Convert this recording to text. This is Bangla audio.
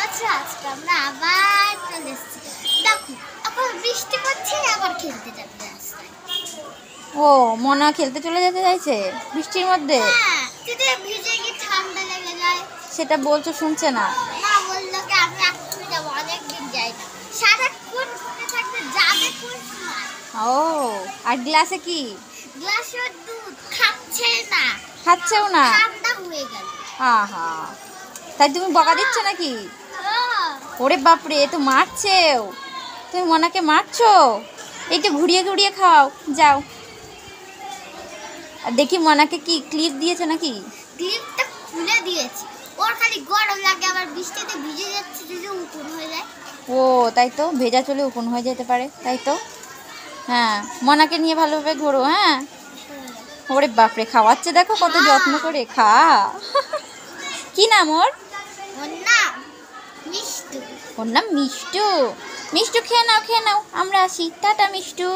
আচ্ছা আজকে আমরা আবার চলে এসেছি। দেখো এখন বৃষ্টি পড়ছে, আবার খেলতে যাবে রাস্তায়। ও মনা খেলতে চলে যেতে চাইছে বৃষ্টির মধ্যে? হ্যাঁ, যদি ভিজে গিয়ে ঠান্ডা লেগে যায়। সেটা বলছো শুনছে না। মা বললো কি আমি এক্ষুনি যাবো, অনেকদিন যাই না। সারাক্ষণ ফোনে থাকতে যাবে কোন সময়? ও আর গ্লাসে কি? গ্লাসের দুধ খাচ্ছে না, খাচ্ছেও না? ঠান্ডা হয়ে গেল। আহা, তাই তুমি বকা দিচ্ছ নাকি? ওরে বাপরে, এ তো মারছেও। তুমি মনাকে মারছো? এই তো ঘুরিয়ে ঘুরিয়ে খাও, যাও। আর দেখি মনাকে কি ক্লিপ দিয়েছো নাকি? ক্লিপটা খুলে দিয়েছি, ওর খালি গরম লাগে, আবার বৃষ্টিতে ভিজে যাচ্ছে যদি উকুন হয়ে যায়। ও তাই তো, ভেজা চলে উকুন হয়ে যেতে পারে, তাই তো। হ্যাঁ, মনাকে নিয়ে ভালোভাবে ঘোরো। হ্যাঁ, ওরে বাপরে, খাওয়াচ্ছে দেখো কত যত্ন করে। খা। কি নাম ওর? ওর নাম মিষ্টু। ওর নাম মিষ্টু। মিষ্টু খেয়ে নাও, খেয়ে নাও, আমরা আসি। টাটা মিষ্টু।